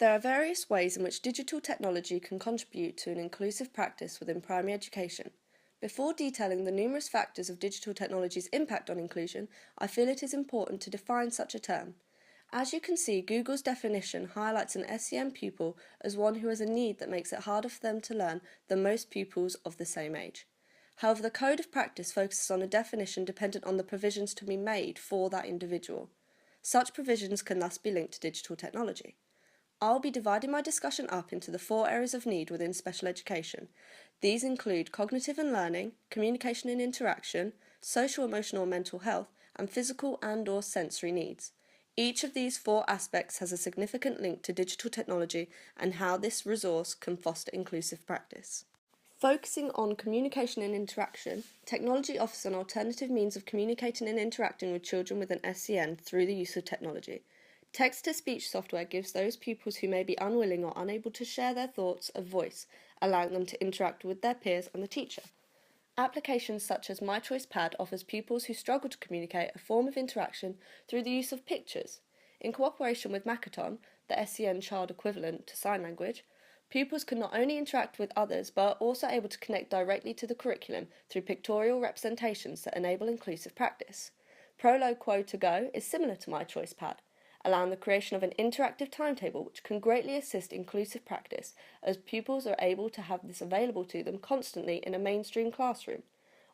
There are various ways in which digital technology can contribute to an inclusive practice within primary education. Before detailing the numerous factors of digital technology's impact on inclusion, I feel it is important to define such a term. As you can see, Google's definition highlights an SEN pupil as one who has a need that makes it harder for them to learn than most pupils of the same age. However, the Code of Practice focuses on a definition dependent on the provisions to be made for that individual. Such provisions can thus be linked to digital technology. I'll be dividing my discussion up into the 4 areas of need within special education. These include cognitive and learning, communication and interaction, social, emotional and mental health, and physical and/or sensory needs. Each of these 4 aspects has a significant link to digital technology and how this resource can foster inclusive practice. Focusing on communication and interaction, technology offers an alternative means of communicating and interacting with children with an SEN through the use of technology. Text-to-speech software gives those pupils who may be unwilling or unable to share their thoughts a voice, allowing them to interact with their peers and the teacher. Applications such as My Choice Pad offers pupils who struggle to communicate a form of interaction through the use of pictures. In cooperation with Makaton, the SEN child equivalent to sign language, pupils can not only interact with others but are also able to connect directly to the curriculum through pictorial representations that enable inclusive practice. Prolo Quo to Go is similar to My Choice Pad, allowing the creation of an interactive timetable which can greatly assist inclusive practice as pupils are able to have this available to them constantly in a mainstream classroom.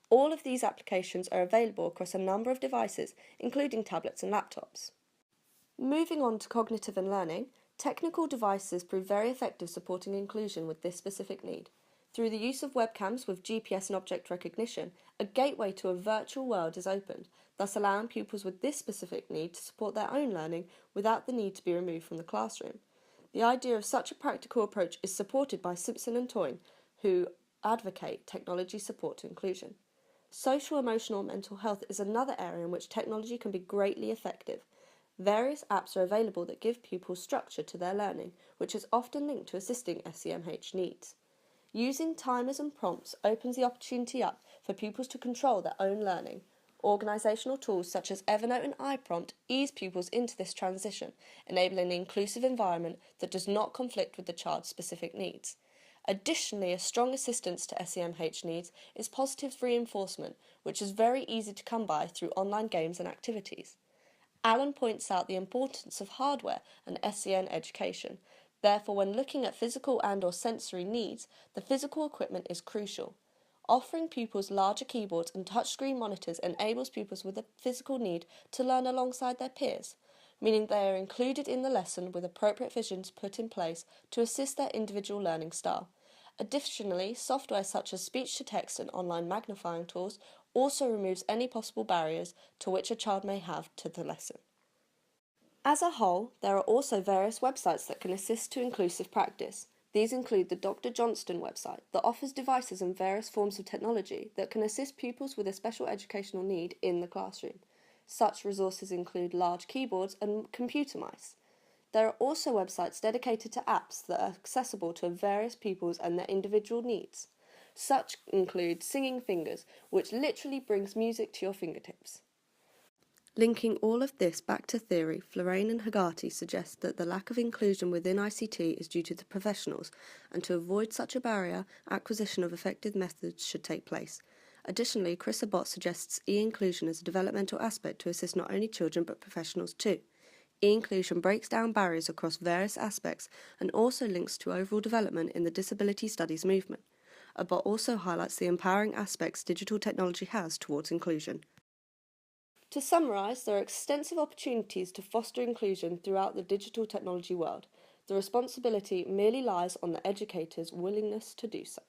All of these applications are available across a number of devices, including tablets and laptops. Moving on to cognitive and learning, technical devices prove very effective supporting inclusion with this specific need. Through the use of webcams with GPS and object recognition, a gateway to a virtual world is opened, thus allowing pupils with this specific need to support their own learning without the need to be removed from the classroom. The idea of such a practical approach is supported by Simpson and Toyne, who advocate technology support to inclusion. Social, emotional and mental health is another area in which technology can be greatly effective. Various apps are available that give pupils structure to their learning, which is often linked to assisting SEMH needs. Using timers and prompts opens the opportunity up for pupils to control their own learning. Organisational tools such as Evernote and iPrompt ease pupils into this transition, enabling an inclusive environment that does not conflict with the child's specific needs. Additionally, a strong assistance to SEMH needs is positive reinforcement, which is very easy to come by through online games and activities. Alan points out the importance of hardware and SEN education. Therefore, when looking at physical and/or sensory needs, the physical equipment is crucial. Offering pupils larger keyboards and touchscreen monitors enables pupils with a physical need to learn alongside their peers, meaning they are included in the lesson with appropriate visions put in place to assist their individual learning style. Additionally, software such as speech-to-text and online magnifying tools also removes any possible barriers to which a child may have to the lesson. As a whole, there are also various websites that can assist to inclusive practice. These include the Dr. Johnston website that offers devices and various forms of technology that can assist pupils with a special educational need in the classroom. Such resources include large keyboards and computer mice. There are also websites dedicated to apps that are accessible to various pupils and their individual needs. Such include Singing Fingers, which literally brings music to your fingertips. Linking all of this back to theory, Florane and Hagati suggest that the lack of inclusion within ICT is due to the professionals, and to avoid such a barrier, acquisition of effective methods should take place. Additionally, Chris Abbott suggests e-inclusion as a developmental aspect to assist not only children but professionals too. E-inclusion breaks down barriers across various aspects and also links to overall development in the disability studies movement. Abbott also highlights the empowering aspects digital technology has towards inclusion. To summarise, there are extensive opportunities to foster inclusion throughout the digital technology world. The responsibility merely lies on the educator's willingness to do so.